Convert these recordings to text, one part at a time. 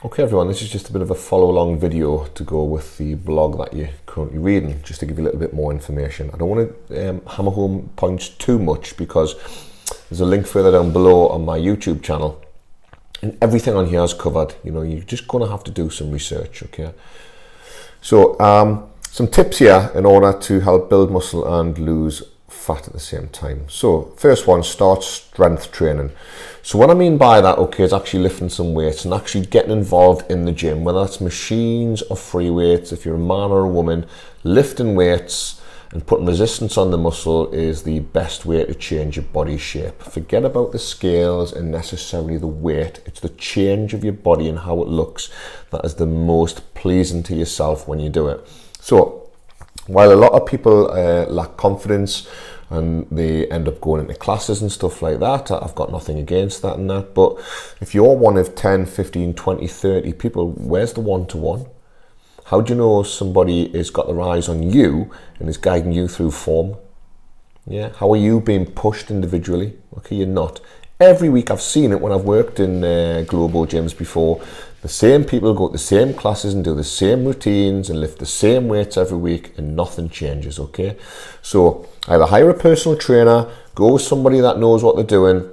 Okay everyone, this is just a bit of a follow-along video to go with the blog that you're currently reading, just to give you a little bit more information. I don't want to hammer home points too much because there's a link further down below on my YouTube channel and everything on here is covered. You know, you're just going to have to do some research, okay? So some tips here in order to help build muscle and lose fat at the same time. So first one, start strength training. So what I mean by that, okay, is actually lifting some weights and actually getting involved in the gym, whether that's machines or free weights. If you're a man or a woman, lifting weights and putting resistance on the muscle is the best way to change your body shape. Forget about the scales and necessarily the weight. It's the change of your body and how it looks that is the most pleasing to yourself when you do it. So while a lot of people lack confidence and they end up going into classes and stuff like that, I've got nothing against that and that, but if you're one of 10, 15, 20, 30 people, where's the one-to-one? How do you know somebody has got their eyes on you and is guiding you through form? Yeah, how are you being pushed individually? Okay, you're not. Every week I've seen it when I've worked in global gyms before. The same people go to the same classes and do the same routines and lift the same weights every week and nothing changes, okay? So either hire a personal trainer, go with somebody that knows what they're doing,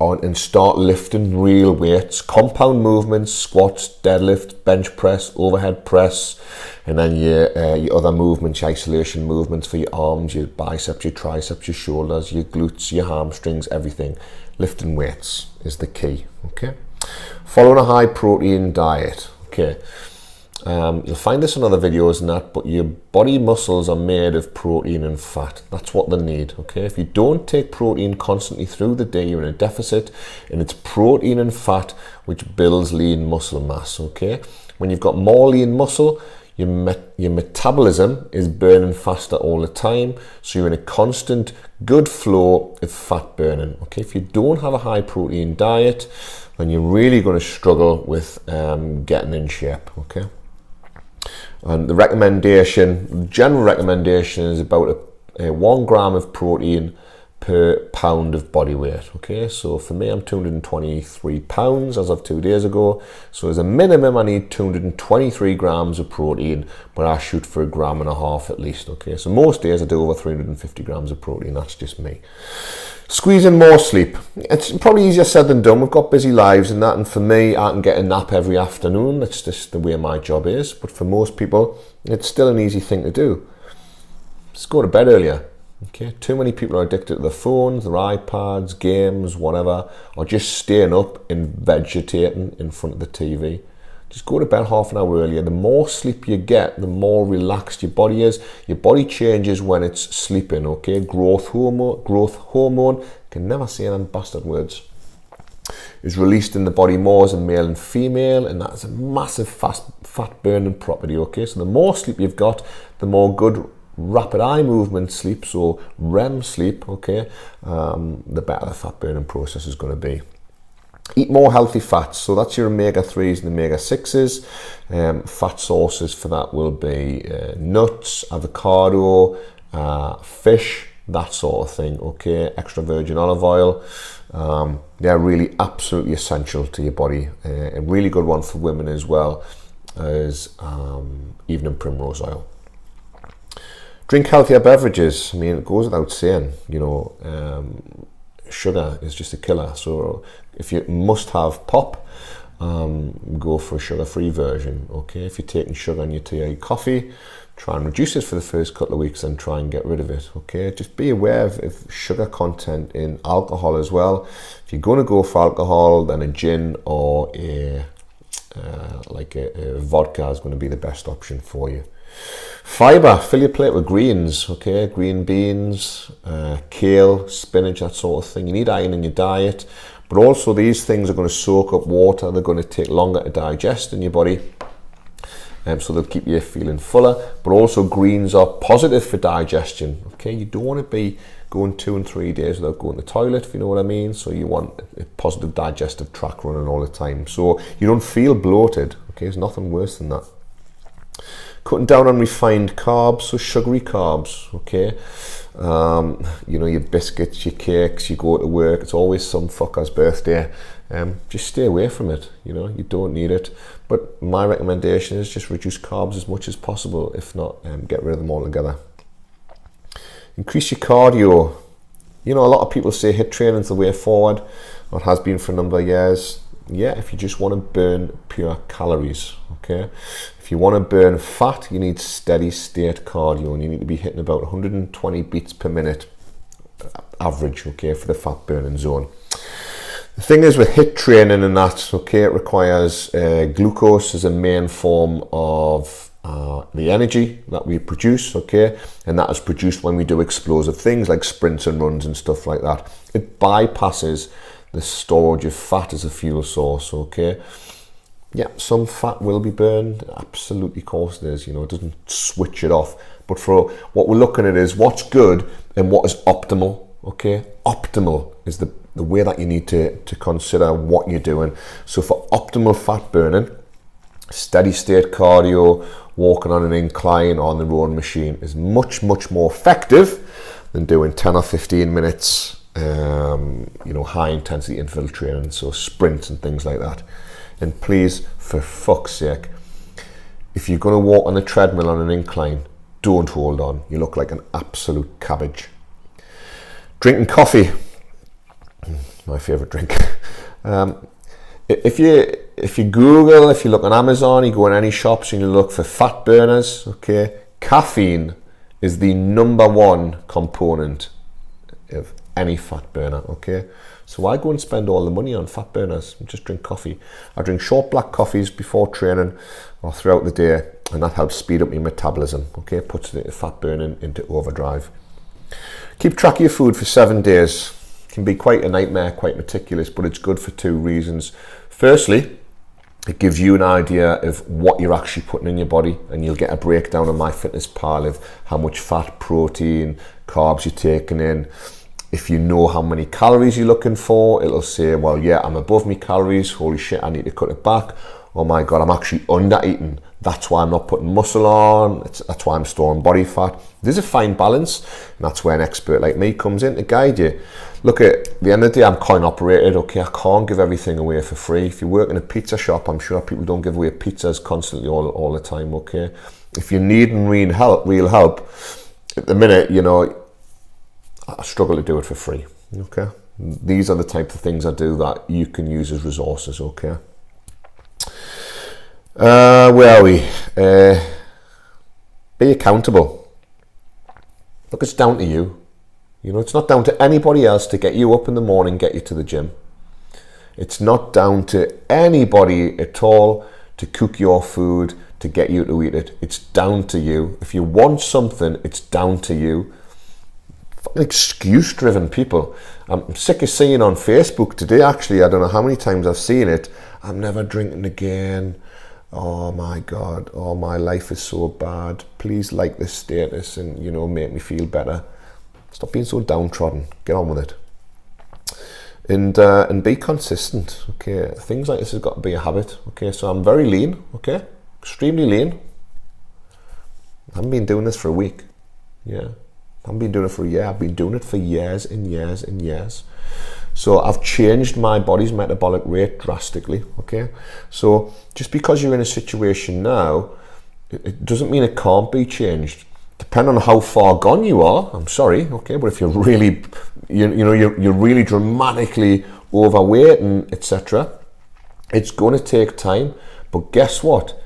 and start lifting real weights, compound movements, squats, deadlift, bench press, overhead press, and then your other movements, your isolation movements for your arms, your biceps, your triceps, your shoulders, your glutes, your hamstrings, everything. Lifting weights is the key, okay? Following a high protein diet, okay? You'll find this in other videos and that, but your body muscles are made of protein and fat. That's what they need, okay? If you don't take protein constantly through the day, you're in a deficit, and it's protein and fat which builds lean muscle mass, okay? When you've got more lean muscle, your metabolism is burning faster all the time, so you're in a constant good flow of fat burning, okay? If you don't have a high protein diet, then you're really going to struggle with getting in shape, okay? And the general recommendation is about a 1 gram of protein per pound of body weight, okay? So for me, I'm 223 pounds as of 2 days ago. So as a minimum, I need 223 grams of protein, but I shoot for 1.5 grams at least, okay? So most days I do over 350 grams of protein, that's just me. Squeeze in more sleep. It's probably easier said than done. We've got busy lives and that, and for me, I can get a nap every afternoon. That's just the way my job is. But for most people, it's still an easy thing to do. Just go to bed earlier. Okay, too many people are addicted to their phones, their iPads, games, whatever, or just staying up and vegetating in front of the TV. Just go to bed half an hour earlier. The more sleep you get, the more relaxed your body is. Your body changes when it's sleeping, okay? Growth hormone, can never say them bastard words, is released in the body more as a male and female, and that's a massive fat burning property, okay? So the more sleep you've got, the more good rapid eye movement sleep, so REM sleep, okay, the better the fat burning process is going to be. Eat more healthy fats, so that's your omega-3s and omega-6s. Fat sources for that will be nuts, avocado, fish, that sort of thing, okay? Extra virgin olive oil. They're really absolutely essential to your body. A really good one for women as well is evening primrose oil. Drink healthier beverages. I mean, it goes without saying, you know, sugar is just a killer. So if you must have pop, go for a sugar-free version, okay? If you're taking sugar in your tea or your coffee, try and reduce it for the first couple of weeks and try and get rid of it, okay? Just be aware of sugar content in alcohol as well. If you're going to go for alcohol, then a gin or a vodka is going to be the best option for you. Fiber, fill your plate with greens, okay? Green beans, kale, spinach, that sort of thing. You need iron in your diet, but also these things are going to soak up water. They're going to take longer to digest in your body, so they'll keep you feeling fuller. But also greens are positive for digestion, okay? You don't want to be going 2 and 3 days without going to the toilet, if you know what I mean. So you want a positive digestive tract running all the time, so you don't feel bloated, okay? There's nothing worse than that. Cutting down on refined carbs, so sugary carbs, okay? You know, your biscuits, your cakes, you go to work, it's always some fucker's birthday, just stay away from it. You know, you don't need it. But my recommendation is just reduce carbs as much as possible. If not, get rid of them altogether. Increase your cardio. You know, a lot of people say HIIT training is the way forward, or it has been for a number of years. Yeah, if you just want to burn pure calories, okay? If you want to burn fat, you need steady state cardio, and you need to be hitting about 120 beats per minute average, okay, for the fat burning zone. The thing is with HIIT training and that, okay, it requires glucose as a main form of the energy that we produce, okay, and that is produced when we do explosive things like sprints and runs and stuff like that. It bypasses the storage of fat as a fuel source, okay. Yeah, some fat will be burned, absolutely, of course it is, you know, it doesn't switch it off. But for what we're looking at is what's good and what is optimal, okay. Optimal is the way that you need to consider what you're doing. So for optimal fat burning, steady state cardio, walking on an incline or on the rowing machine is much more effective than doing 10 or 15 minutes you know, high intensity interval training, so sprints and things like that. And please, for fuck's sake, if you're going to walk on the treadmill on an incline, don't hold on. You look like an absolute cabbage. Drinking coffee, my favorite drink. If you Google, if you look on Amazon, you go in any shops and you look for fat burners, okay, caffeine is the #1 component of any fat burner, okay. So why go and spend all the money on fat burners? Just drink coffee. I drink short black coffees before training or throughout the day, and that helps speed up your metabolism, okay, puts the fat burning into overdrive. Keep track of your food for 7 days. It can be quite a nightmare, quite meticulous, but it's good for 2 reasons. Firstly, it gives you an idea of what you're actually putting in your body, and you'll get a breakdown on MyFitnessPal of how much fat, protein, carbs you're taking in. If you know how many calories you're looking for, it'll say, well, yeah, I'm above my calories, holy shit, I need to cut it back. Oh my God, I'm actually under eating. That's why I'm not putting muscle on. That's why I'm storing body fat. There's a fine balance, and that's where an expert like me comes in to guide you. Look, at the end of the day, I'm coin operated, okay? I can't give everything away for free. If you work in a pizza shop, I'm sure people don't give away pizzas constantly all the time, okay? If you're needing real help, at the minute, you know, I struggle to do it for free, okay? These are the type of things I do that you can use as resources, okay? Where are we? Be accountable. Look, it's down to you. You know, it's not down to anybody else to get you up in the morning, get you to the gym. It's not down to anybody at all to cook your food, to get you to eat it. It's down to you. If you want something, it's down to you. Excuse-driven people. I'm sick of seeing on Facebook today, actually, I don't know how many times I've seen it, I'm never drinking again. Oh my God, oh my life is so bad. Please like this status and, you know, make me feel better. Stop being so downtrodden. Get on with it. And be consistent, okay? Things like this has got to be a habit, okay? So I'm very lean, okay? Extremely lean. I haven't been doing this for a week, yeah. I haven't been doing it for a year. I've been doing it for years and years and years. So I've changed my body's metabolic rate drastically, okay? So just because you're in a situation now, it doesn't mean it can't be changed. Depending on how far gone you are, I'm sorry, okay? But if you're really, you're really dramatically overweight and etc., it's going to take time. But guess what?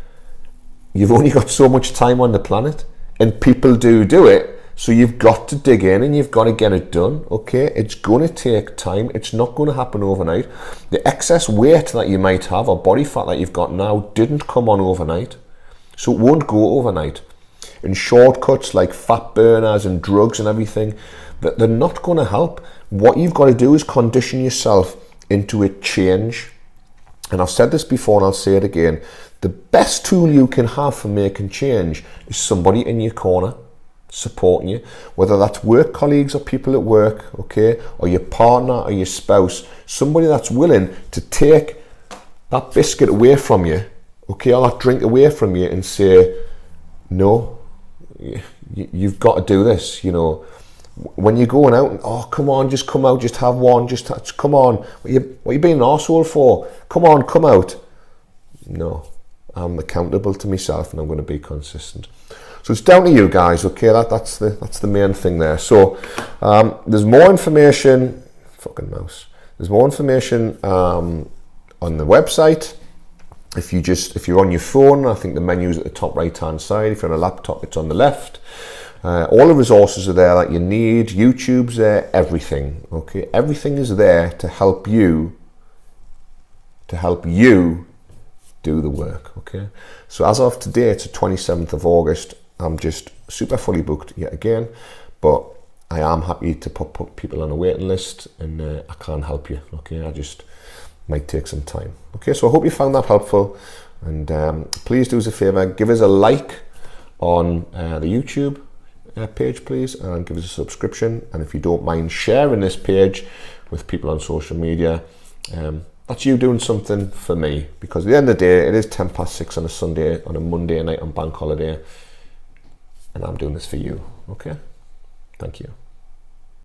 You've only got so much time on the planet, and people do it. So you've got to dig in and you've got to get it done, okay? It's going to take time. It's not going to happen overnight. The excess weight that you might have or body fat that you've got now didn't come on overnight. So it won't go overnight. And shortcuts like fat burners and drugs and everything, they're not going to help. What you've got to do is condition yourself into a change. And I've said this before and I'll say it again. The best tool you can have for making change is somebody in your corner supporting you, whether that's work colleagues or people at work, okay, or your partner or your spouse, somebody that's willing to take that biscuit away from you, okay, or that drink away from you and say, no, you've got to do this, you know. when you're going out, oh, come on, just come out, just have one, come on. What you being an arsehole for? Come on, come out. No, I'm accountable to myself, and I'm going to be consistent. So it's down to you guys, okay? That's the main thing there. So there's more information. Fucking mouse. There's more information on the website. If you're on your phone, I think the menu's at the top right hand side. If you're on a laptop, it's on the left. All the resources are there that you need. YouTube's there, everything. Okay, everything is there to help you do the work. Okay, so as of today, it's the 27th of August. I'm just super fully booked yet again, but I am happy to put people on a waiting list, and I can't help you. Okay, I just might take some time. Okay, so I hope you found that helpful, and please do us a favor, give us a like on the YouTube page, please, and give us a subscription. And if you don't mind sharing this page with people on social media, that's you doing something for me, because at the end of the day, it is 6:10 on a Sunday, on a Monday night on bank holiday, and I'm doing this for you. Okay, thank you.